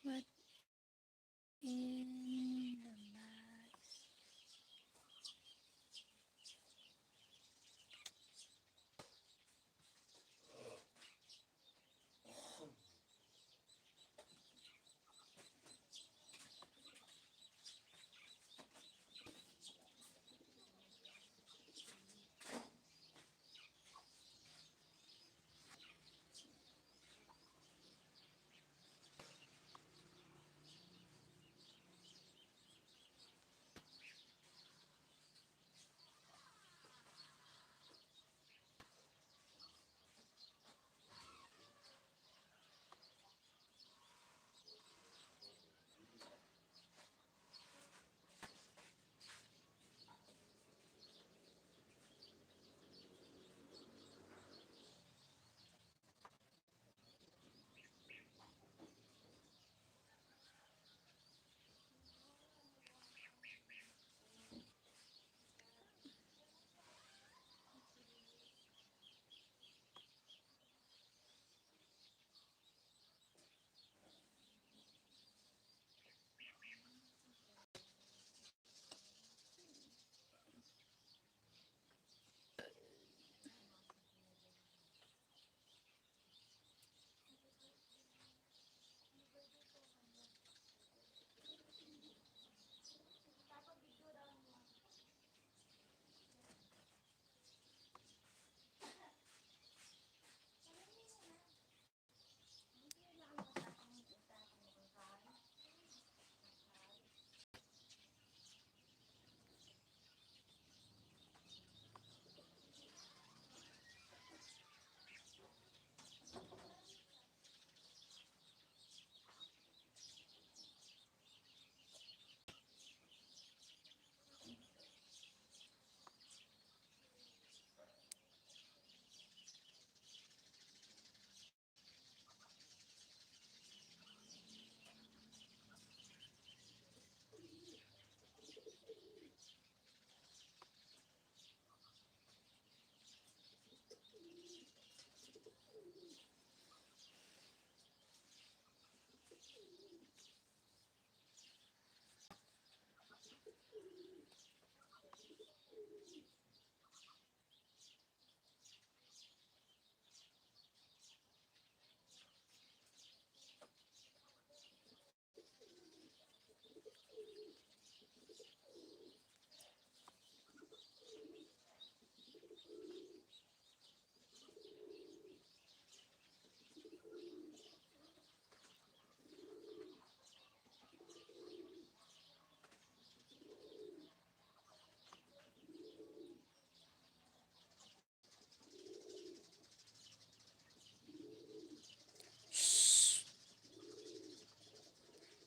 What in the mass?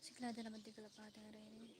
Siklado naman di kalapate nga rin eh.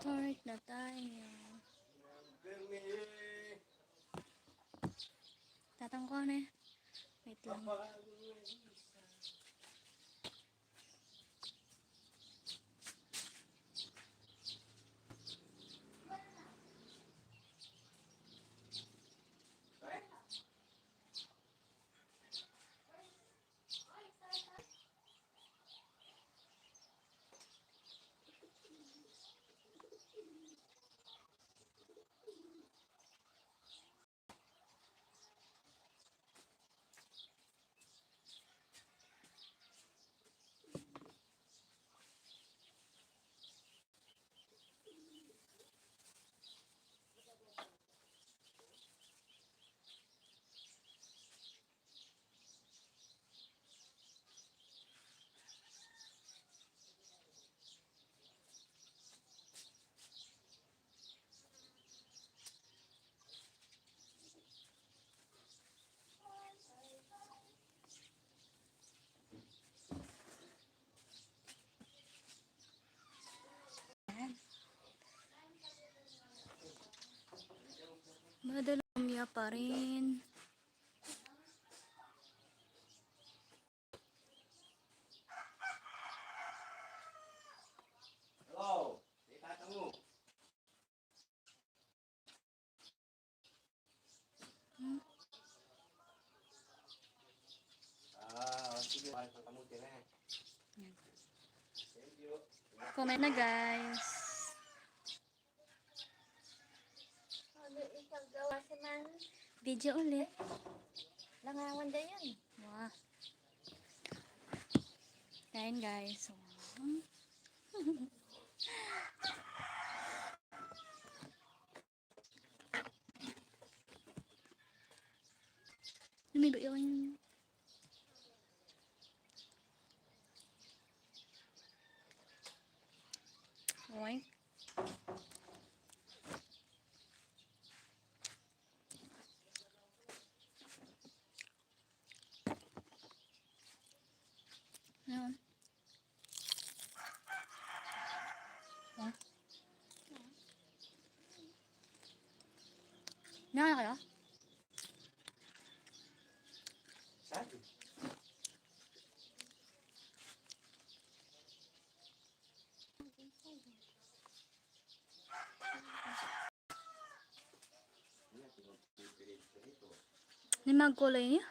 Start na tayo. Tatang ko na eh. Wait lang. Madalamya pa rin. Hello, itata mo. Sige, mahal ng kamuti na. Thank you. Comment na guys. Ano isang gawa si man? Video ulit. Langawan da yun. Wow. Kain guys. Lumiba yun. Oink. Ayan. Huh? Nakaya kayo? Sabi. Ni magkulay niya?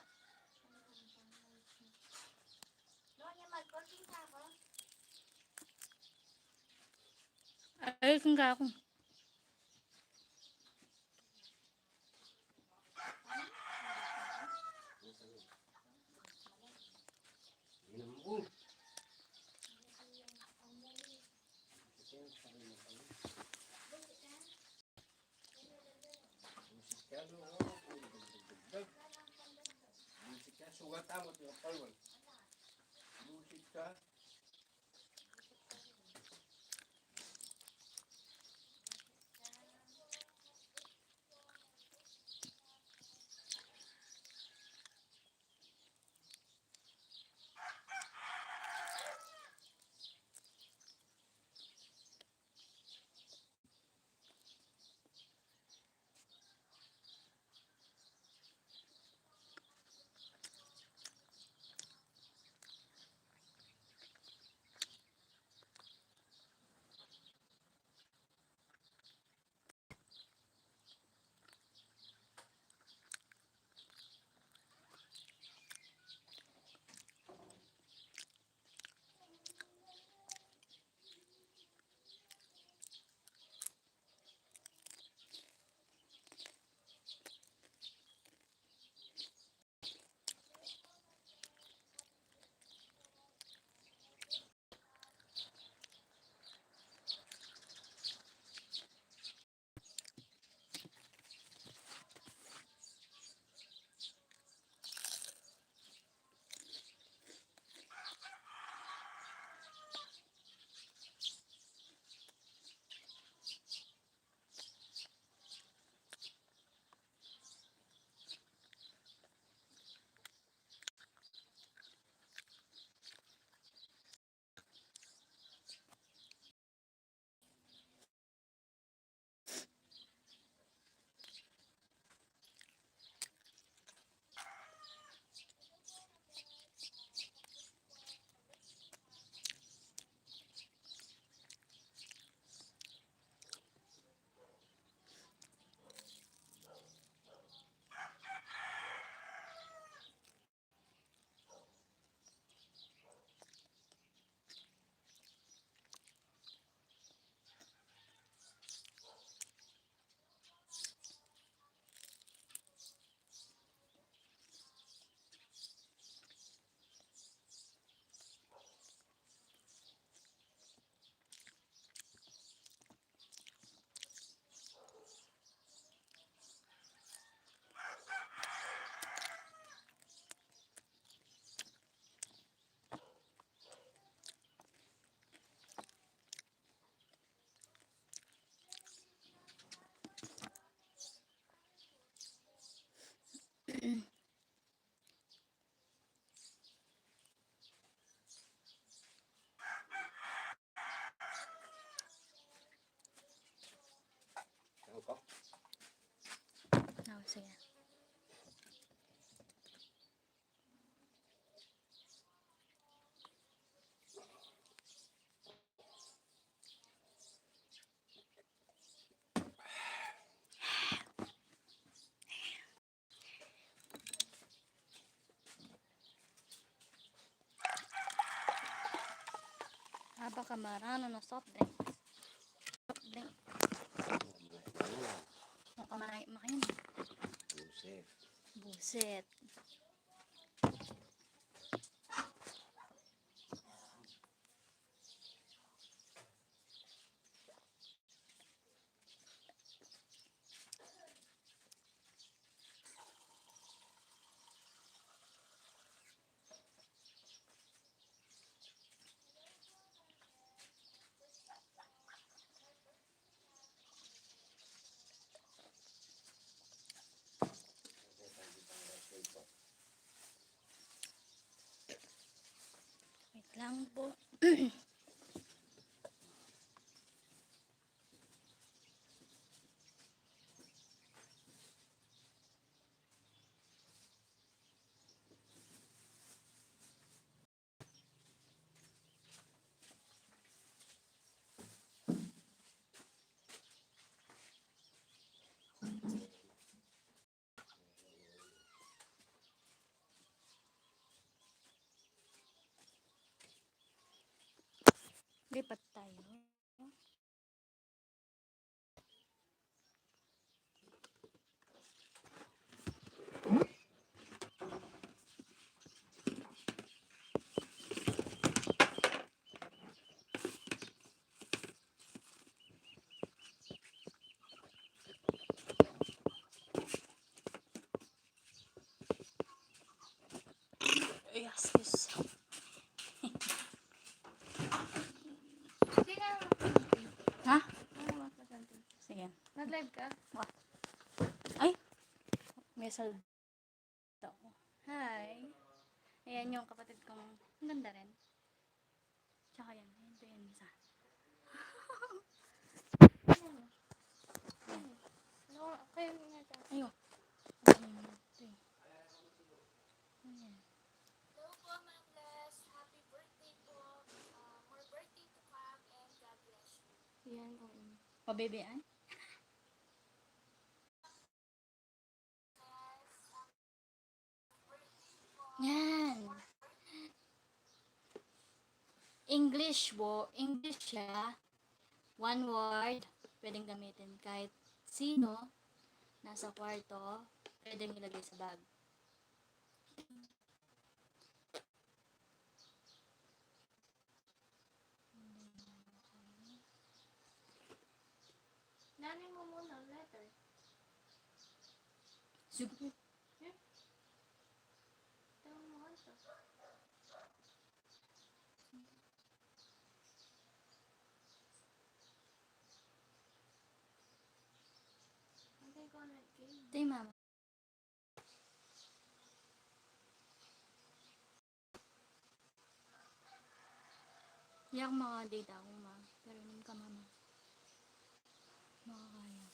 Doon niya mag-coffee na ako. Ay, kung ka ako. Sugat amot yung palwan. Busit ka. Sige. Haba ka marano na soft drink. Soft drink. Makamanay makain. Buset. Buset. Wait lang po. Lipat tayo. Yes, yes. Hindi ka naman. Ha? Ano mas maganda? Sige. Nag-live ka? Ay! May saldo ako. Hi! Ayan yung kapatid kong, ang ganda rin. Tsaka yan, ito yung isa. Ano? Kayo nga ka. Ayun. Ayan, ito eh. Ayan. Hello po, Ma'am Les. Happy birthday po. More birthday to come and God bless you. Yan po. Pabebean? Yan. English po. English siya. One word. Pwedeng gamitin kahit sino nasa kwarto. Pwedeng ilagay sa bag. Nani mo muna, letter. Siguro. Tawag mo ito. Hindi ko nag-game. Ito yung mama. Hindi ako makadate ako, ma. Pero hindi ka, mama. Makakaya.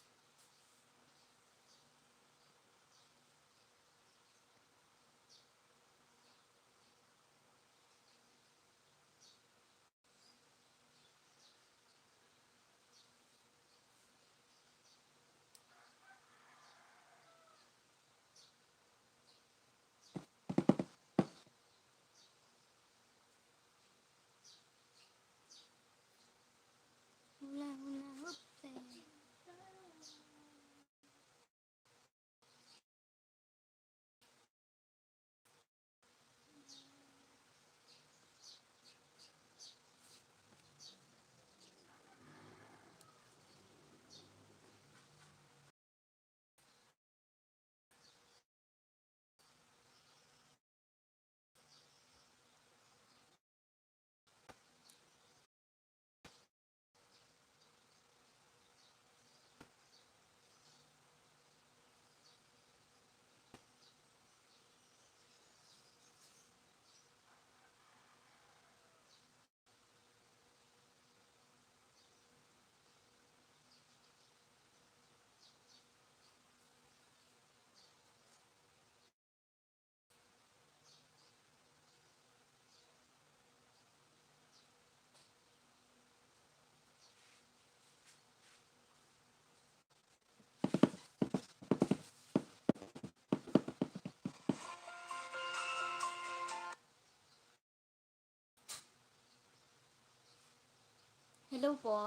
Hello po.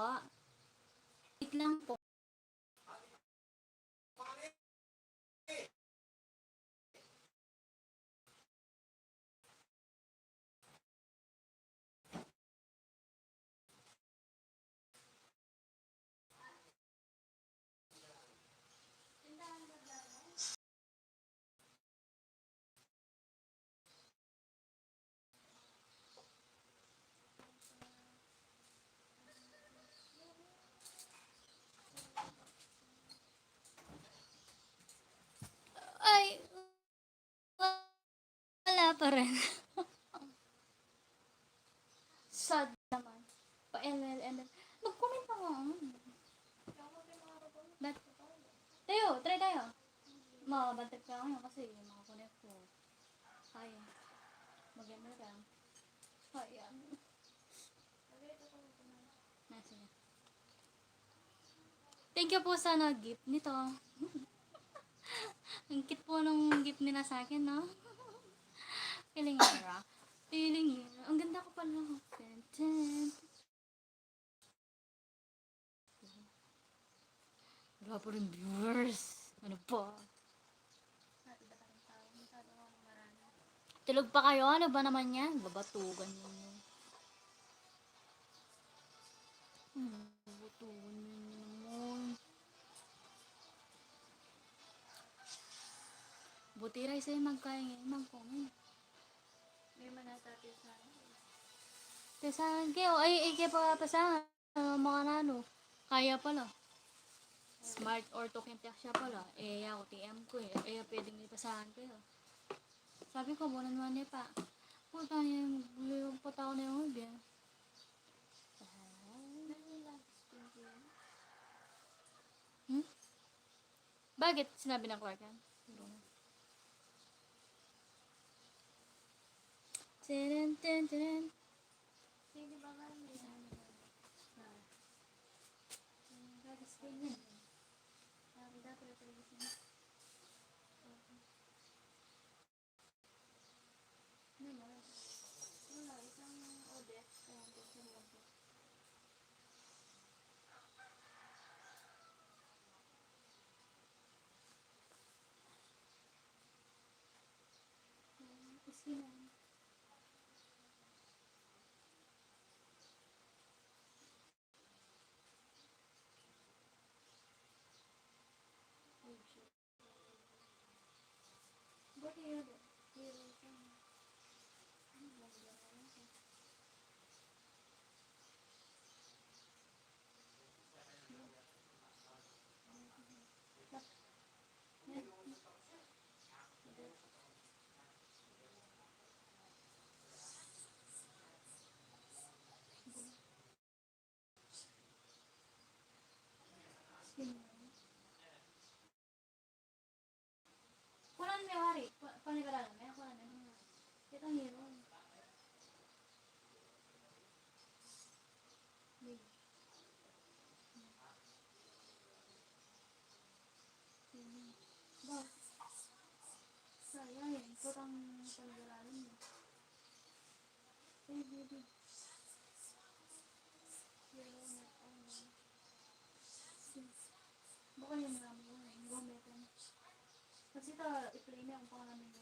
Wait lang po. Ay, wala pa rin. Sad naman. Pa-ML and then, mag-comment pa nga. Ba't? Tayo, try tayo. Mabantag ka ngayon kasi yung mga connect ko. Kaya. Mag-ML ka. Kaya. Sige. Thank you po sa nag-gift nito. Ang cute po nung gift nila sa akin, no? Feeling nila. Feeling nila. Ang ganda ko pala. Wala pa rin viewers. Ano pa? Tulog pa kayo? Ano ba naman yan? Babatugan yun. Babatugan yun naman. Buti rin sa'yo magkain ngayon. Mag-comment. May manatatis na. Pasahan kayo. Ay, kaya pa pasahan. Mga nano. Kaya pala. Smart or token tech siya pala. Ako TM ko pwedeng ipasahan kayo. Sabi ko, buwan naman niya pa. Puta niya, yung pataw na yung hubya. Bakit? Sinabi ng Clark yan? Tinan, tinan, tinan. Sige ba ba? Kunan may wari. Panigaralan. May kunan may. Ito ang hero. Ba? Sayang eh. Ito ang panigaralan mo. Ay, baby. Baka yung marami ko. Gomit. Kasi ito, i-play na yung pangalan mo.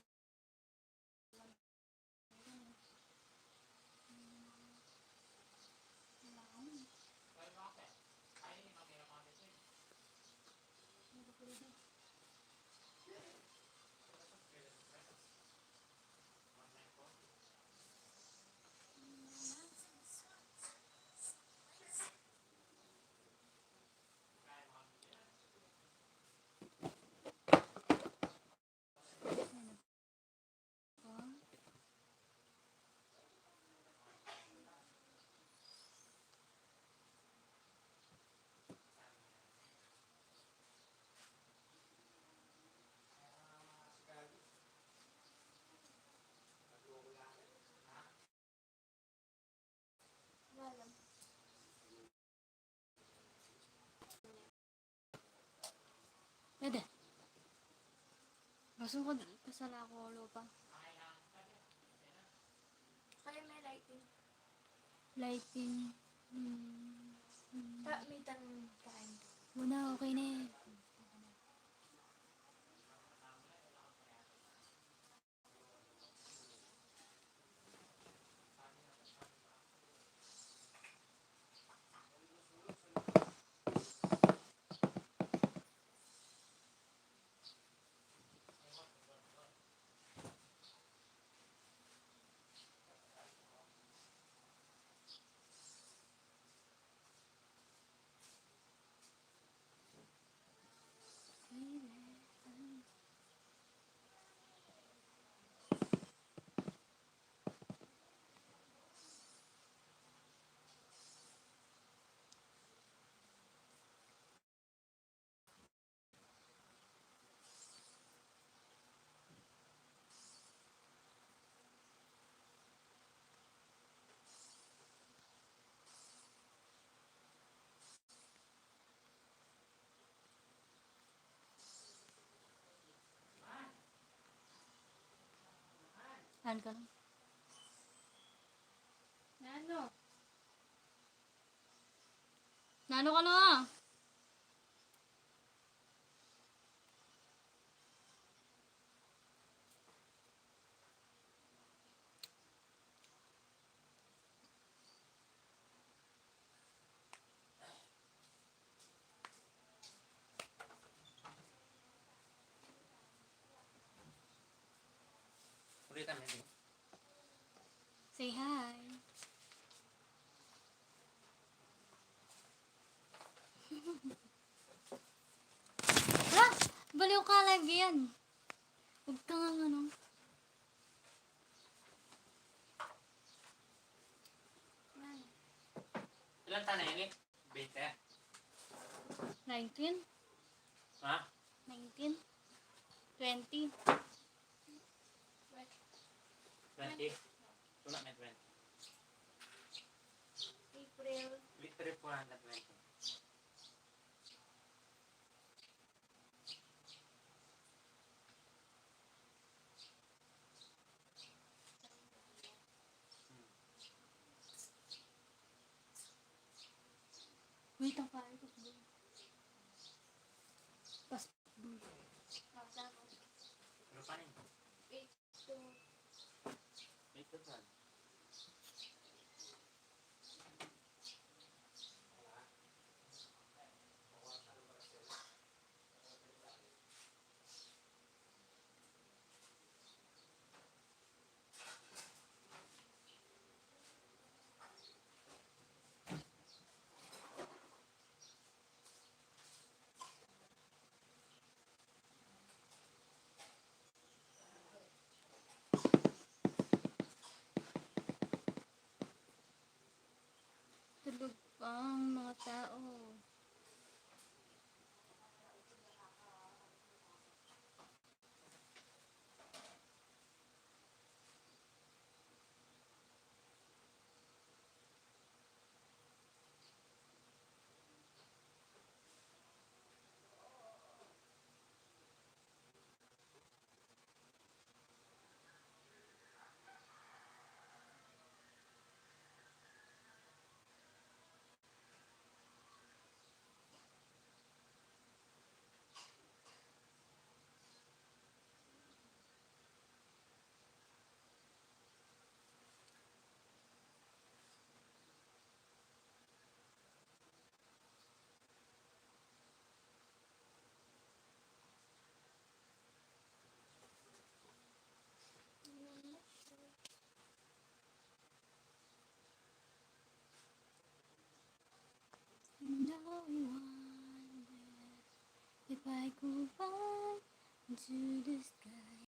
Pwede. Basong ko kasala ko lupa. Kaya may lighting. Lighting. May tanong kain. Muna, okay na eh. Ano ka lang? Nano? Nano ka lang? Ulitan mo din. Say hi. Hala! Baliw ka live yan. Huwag ka nga ano. Ilan taon na yun eh? 20? 19? Ha? 19? 20? 20? Tuna may 20. April. Victory 420. Wait, ang pare ko. Pas. Tapos, Ano pa rin? 8 to 8 to 12. Tulog pa ang mga tao. And now I wonder if I could fly into the sky.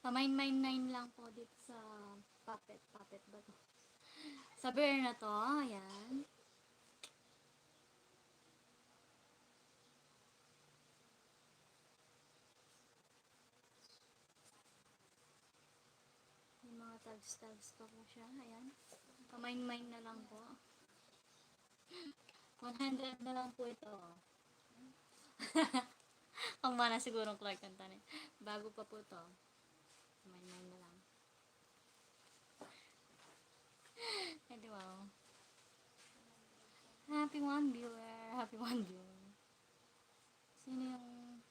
Pa-999 lang po dito sa Puppet ba to? Sa bear na to, ayan. May mga tags pa po siya, ayan. Pamain-main na lang po. 100 na lang po ito. Ang mana sigurong Clark ang tanin. Bago pa po to. Pamain-main na lang. Ay, di wow. Happy one viewer. Happy one viewer. Sino yung...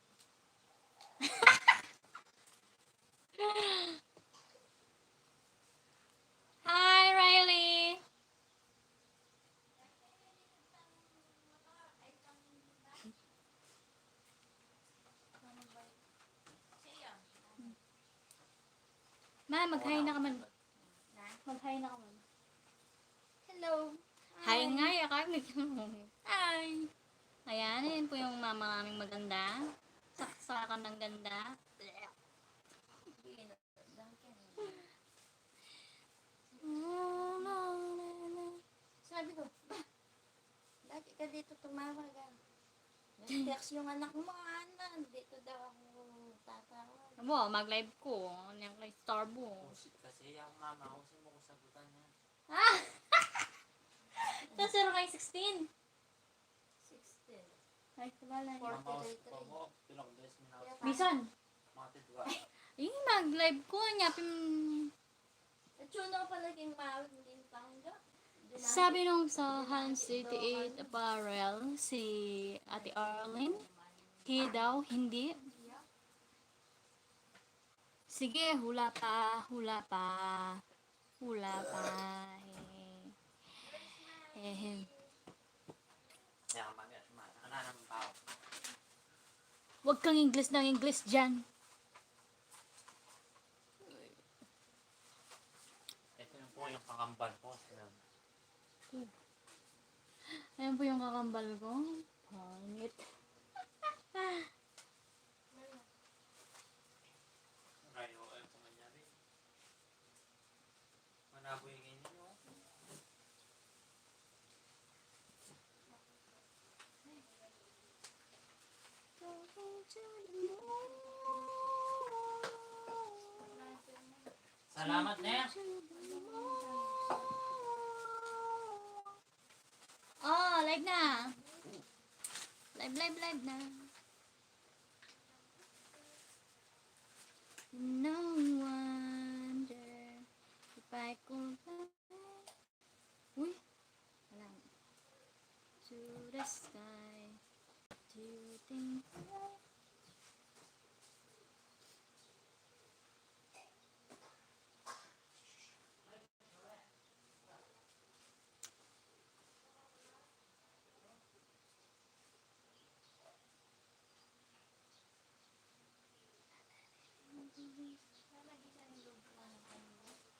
Hi, Riley! Ma, mag-hi na ka man. Mag-hi na ka man. Hello. Hi nga, yakag. Hi! Ayan, yan po yung mama naming maganda. Saksakan ng ganda. Sabi ko, lagi ka dito tumawag ah. Nag-text yung anak mo, dito daw ako tatawag. Abo, mag-live ko. Nang kay Starbucks. Kasi yung mama ko, mo ko sagutan niya. Ah! Sa 0 kay 16. 16. Ay, kabala niya. Mama ko, 43. mo, pilong beses mo na ako. Bisan. Mga tidwa. Ay, mag-live ko. Nyapin. Natsuno ko pala yung mawag, hindi tangga. Sabi nung sa Hans 88 Apparel, si Ate Arlene, daw, hindi. Sige, hula pa. Kaya ano naman tao. Huwag kang English ng English dyan. Ito yung po yung kakambal ko. Ayan po yung kakambal ko. Pangit. Rayo, ayun sa manyari. Manaboy ngayon nyo. Salamat na yan. Oh, live na. Live na. No wonder if I could fly. Uy. Wala. To the sky. Do you think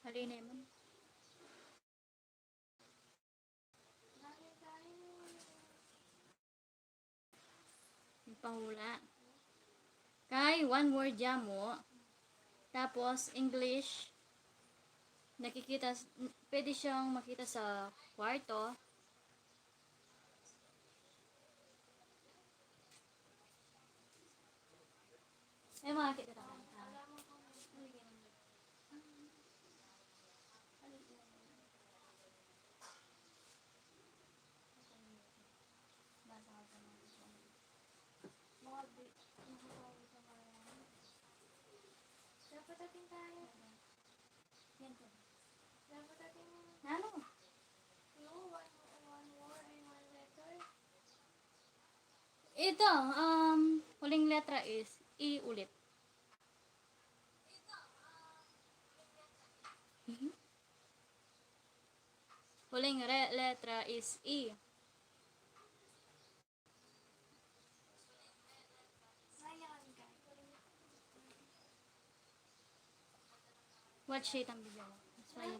halina naman. Yung pahula. Kay one word mo. Tapos English. Nakikita, pwede siyang makita sa kwarto. Eh, makakita ka. Dapat atin tayo. Yan po. Dapat atin Ano? one word and one letter. Ito, huling letra is E ulit. Huling letra is E. What shade ang bigyan mo? That's why yun.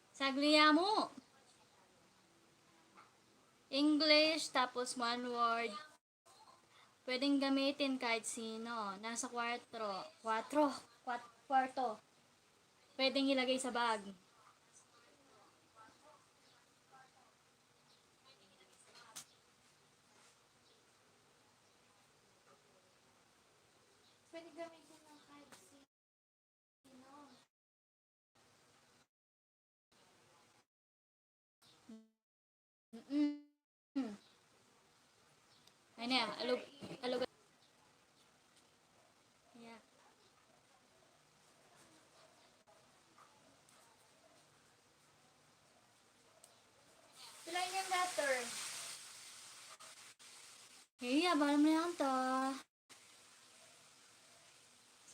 Sagliya mo. English, tapos one word. Pwedeng gamitin kahit sino. Nasa kwarto. Kwarto. Pwedeng ilagay sa bag. Pwede gamitin ng kahit sino. Mm. Ayun na, alug. Yeah. Sila yung letter. Iya, balam na yan to.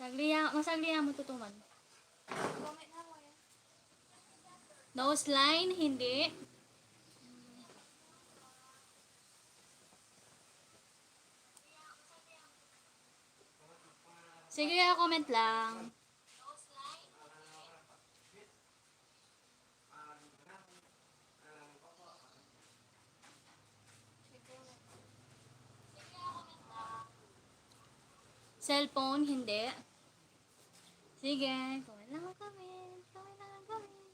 Masagli mo tutuman. Comment na mo yan. Nose line, hindi. Sige, comment lang. Cellphone, hindi. Sige, comment lang ang comment. Comment lang ang comment.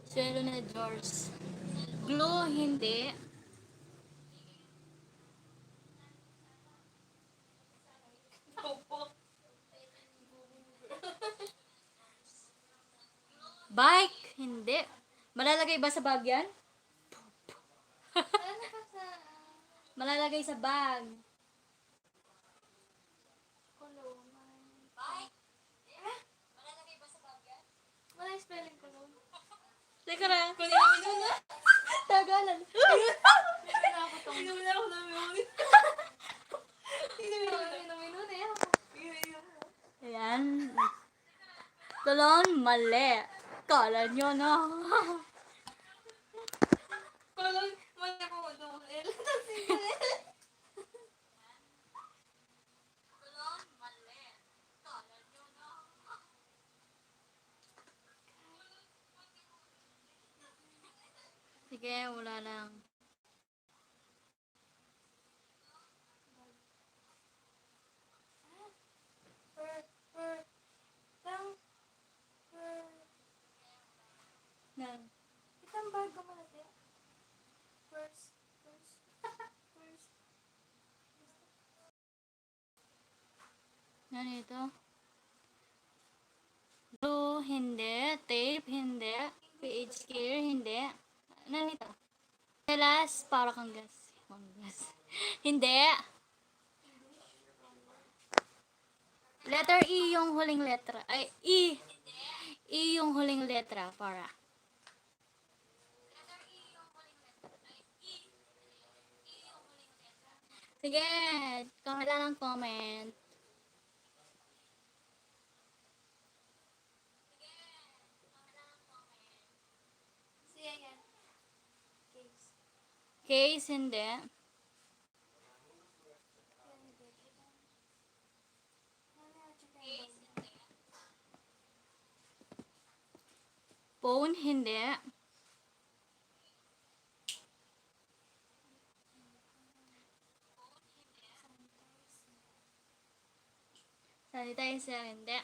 Swelo na drawers. Glue, hindi. Opo. Bike, hindi. Malalagay ba sa bag yan? Ano pa sa Malalagay sa bag. kulungan? Bye. Wala yung spelling kulong. Teka na. Tagalan. Inumin ako na memory. Inumin na yan. Ayan. Tulon, mali. Kala nyo na. Kulong, mali po mo doon. Sige, wala lang. Nan. Itang bago mo natin. First. Nan ito. Glue, hindi. Tape, hindi. PH care, hindi. Nan ito. Telas, para kang gas. Hindi. Letter E yung huling letra. Ay, E. E yung huling letra. Para. Sige. Comment lang ng comment. Siya yan. Case. Case, hindi. Phone, hindi. Sanitizer, hindi.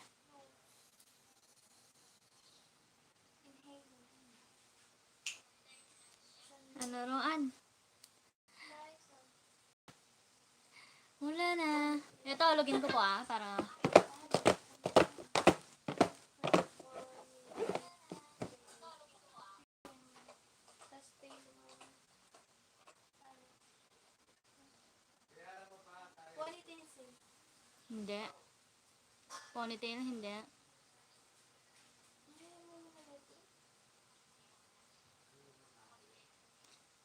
Laruan. Wala na. Ito, login ko po para... Hindi. Ponytail, hindi.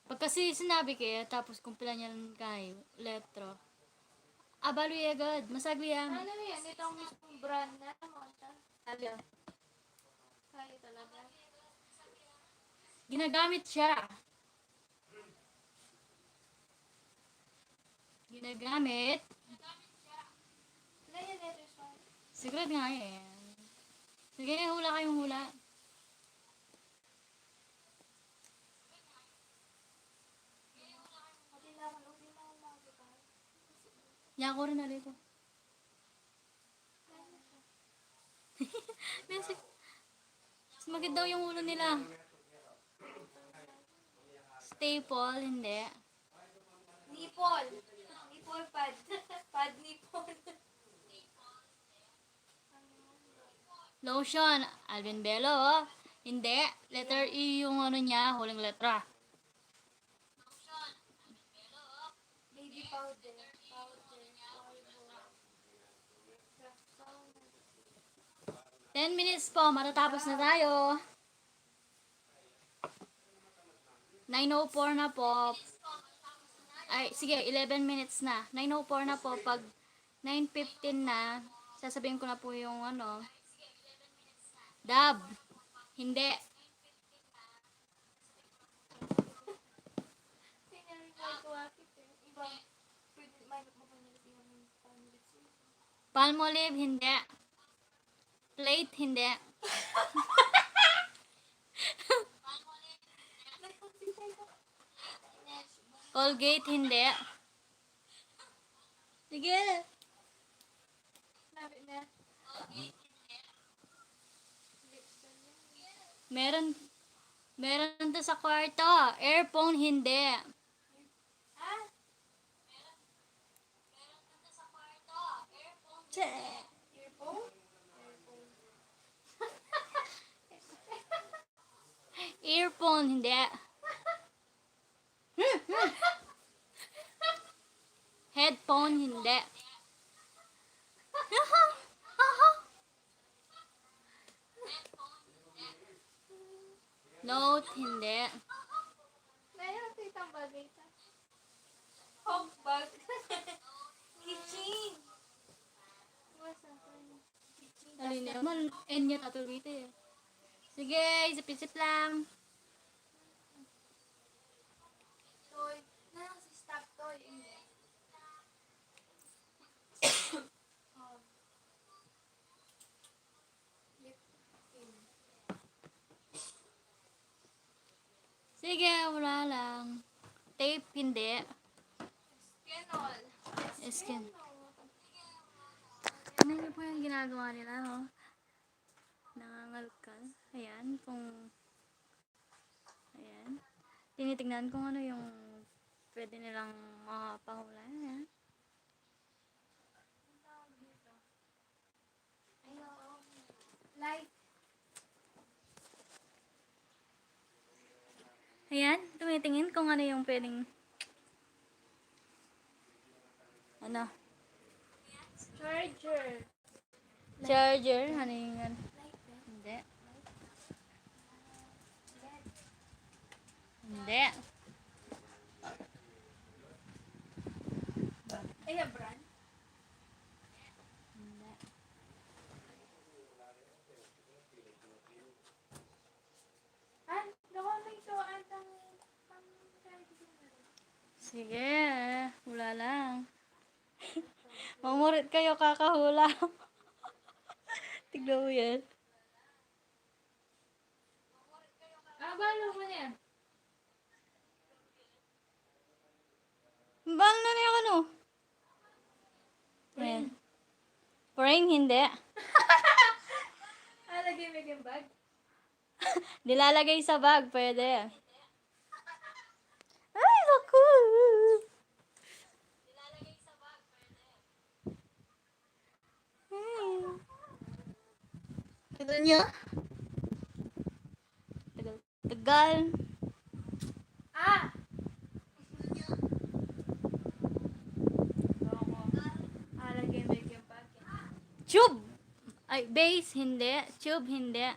Pag kasi sinabi kayo, tapos kumpila niya lang kayo, letro. Abaloy agad. Masagli yan. Ano yan? Ito ang mismong brand na monta. Sabi Kaya talaga. ginagamit siya. Ginagamit. Ilan yung letters mo? Secret nga yan. Sige, hula kayong hula. Pati naman, hindi na ako makakita. Yan ko rin na dito. Basic. Mas maganda daw yung ulo nila. Staple, hindi. Nipple. Nipple pad. Pad nipple. Lotion, Alvin Bello, oh. Hindi. Letter E yung ano niya, huling letra. Baby powder. Powder. 10 minutes po, matatapos na tayo. 9:04 na po. Ay, sige, 11 minutes na. 9:04 na po. Pag 9:15 na, sasabihin ko na po yung ano. Dab. Hindi. Palmolive, hindi. Plate, hindi. Colgate, hindi. Sige. Meron, meron to sa kwarto. Earphone, hindi. Earphone? Earphone, hindi. Headphone, hindi. Note, hindi. Mayroon ko itang bagay sa home bag. Kitchen. Alin naman, Enya tatulite eh. Sige, isip-isip lang. Toy. Nang si stop toy. Lip in. Sige, wala lang. Tape, hindi. Scanol. Skin. Ano niyo po yung ginagawa nila, oh? Nangangalkal. Ayan, kung... Ayan. Tinitignan kung ano yung pwede nilang makapahula. Ayan. Light. Ayan, tumitingin kung ano yung pwedeng... Ano? Charger. Charger? Ano yung... Hindi. Hindi. Ayan, brand. Hindi. Nakamay ito ang Sige, hula lang. Mamurit kayo, kakahula. Tignan mo yan. balo mo niya. Bang na yung ano? Ayan. Frame, hindi. Lagay mo yung bag. Nilalagay sa bag, pwede. Ay, naku! Tagal niya. Tagal. Tagal. Lagay mo yung bag. Tube! Ay, base, hindi. Tube, hindi.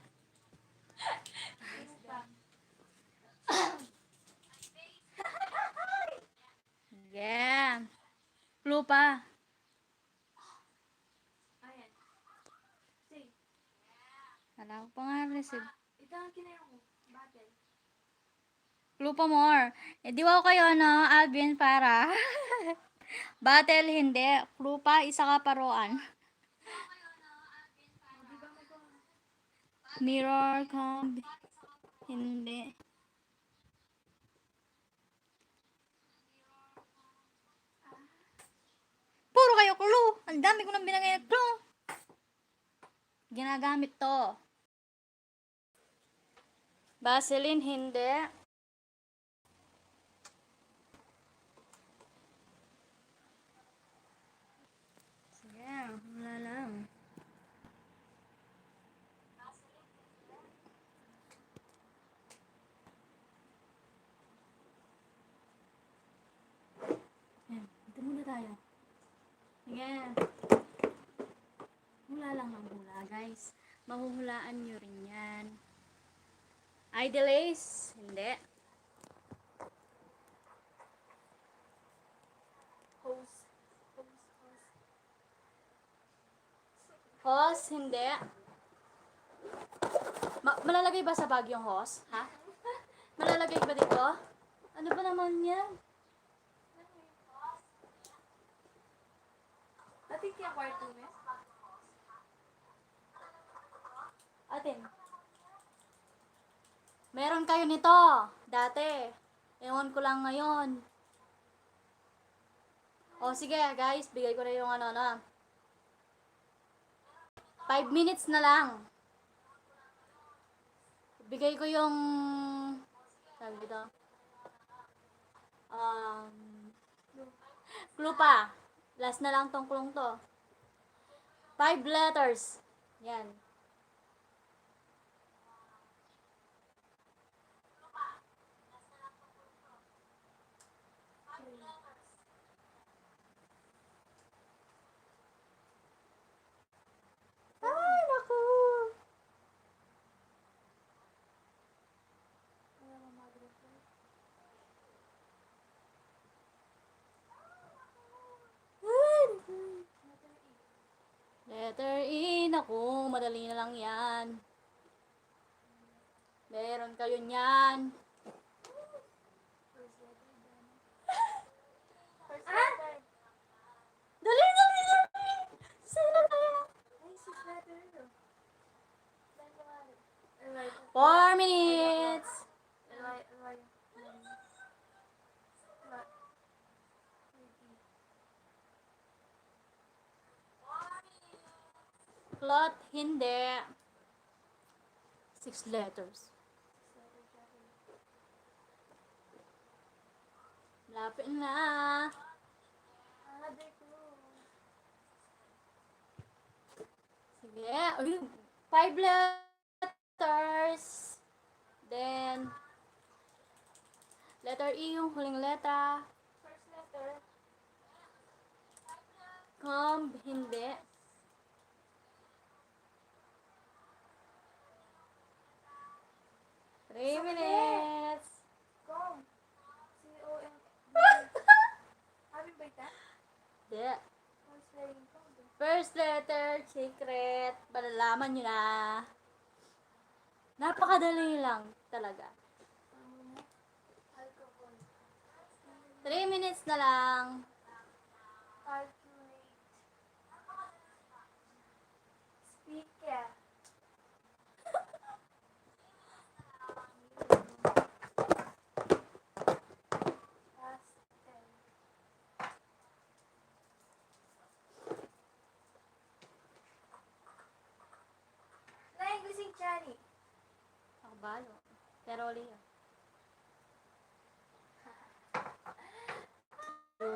Yeah. Clue pa. Ayan. Say. Wala ko pa nga receive. Ito ang kinayon ko. Battle. Clue pa more. Eh, di ba kayo, no, Alvin, para? Battle, hindi. Clue pa, isa ka paroan. Mirror, comb, hindi. Puro kayo clue. Ang dami ko nang binagay na clue. ginagamit to. Vaseline, hindi. Sige, wala lang. Ayan, ito muna tayo. Sige. Hula lang ang hula, guys. Mahuhulaan nyo rin yan. Idolize? Hindi. Hose. Hose? Hindi. Malalagay ba sa bag yung hose? Ha? Malalagay ba dito? Ano ba naman yan? Dati kaya kwarto mo? Atin. Meron kayo nito. Dati. Ewan ko lang ngayon. O sige guys, bigay ko na yung ano na. 5 minutes na lang. Bigay ko yung sabi dito. Clue pa. Last na lang tong kulong to. 5 letters. Yan. Ay, naku. Letter E. Naku, madali na lang yan. Meron kayo niyan. Dali, dali, dali. Sino kaya? 4 minutes. Cloth, hindi. 6 letters. Lapit na. Sige. 5 letters. Then, letter E yung huling letra. First letter. Comb, hindi. Three minutes. Com. C-O-M. Happy birthday. Hindi. First letter. First letter, secret. Malalaman nyo na. Napakadali lang talaga. Alcohol. 3 minutes na lang. Calculate. Speaker. Pastel. Laing gising Chani. Ako balo. Pero Leo. 2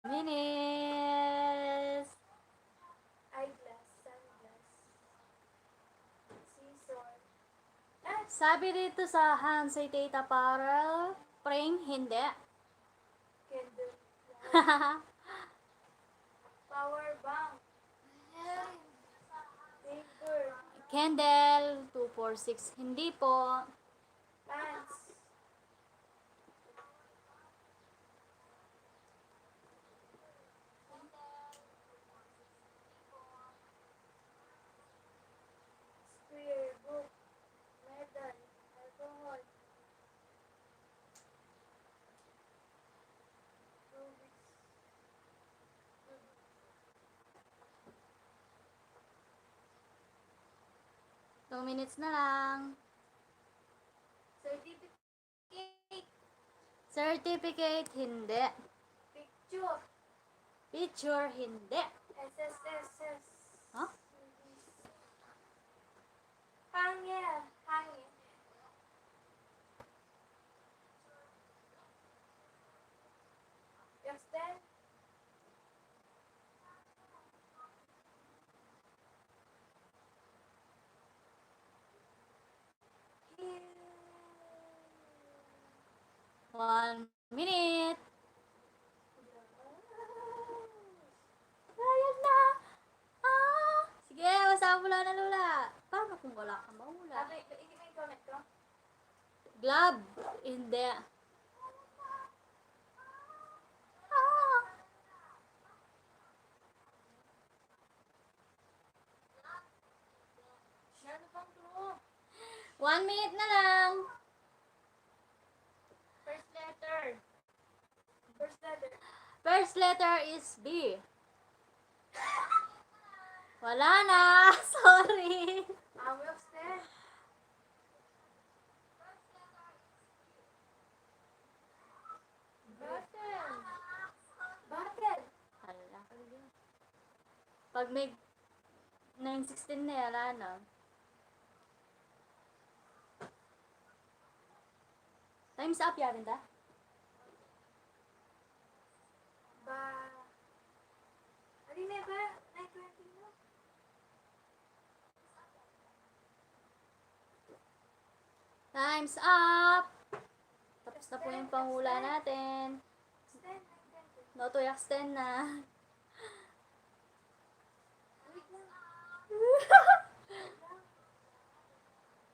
minutes. Eyeglass. Sunglass. Scissor. Sabi dito sa handset apparel, praying, hindi. Candle. Power bank. Paper. Candle, 246, hindi po. Pants. Square. Book. Medal. Alcohol. Rubik's. 2 minutes na lang. Certificate. Certificate, hindi. Picture. Picture, hindi. SSSS. Huh? Hangin. Hangin. Yes, then. One minute. Ayan na. Ah! Sige, basta wala na lula. Paano kung wala kang mahula? Sabi, hindi mo yung comment ko? Glove. Hindi. Ah! Ano bang to? 1 minute na lang. First letter. First letter. First letter is B. Wala na. Sorry. Wilson. Button. Button. Hala. Pag may 9:16 na, wala na. Time's up, Yarinda. Ano na ba? 9:20 na. Time's up! Tapos na po yung panghula natin. Extend, 9:20. No to extend na. Wait lang.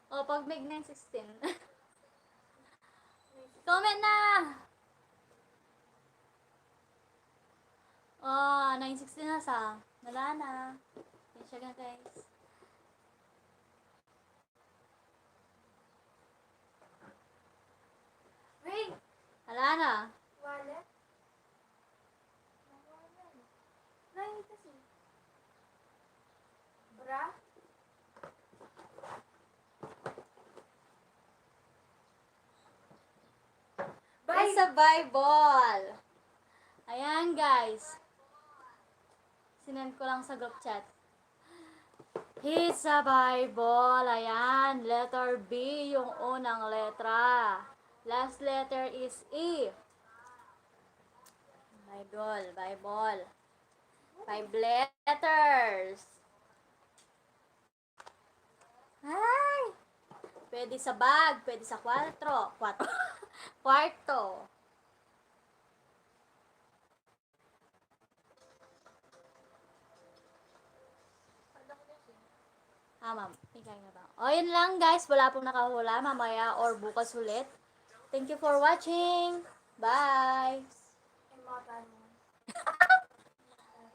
O, pag may 9:16. Comment na! Oh, 9:16 na sa. Wala na. Yan siya nga, guys. Ring. Wala na. Wallet. Nine kasi. Bra. It's a Bible. Ayan, guys. Sinend ko lang sa group chat. It's a Bible. Ayan. Letter B yung unang letra. Last letter is E. Bible. Bible. 5 letters. Ay! Pwede sa bag. Pwede sa kwarto. Kwarto. Ma'am. Ikaw nga ba? O, yun lang guys. Wala pong nakahula. Mamaya or bukas ulit. Thank you for watching. Bye! Yung mga tanong.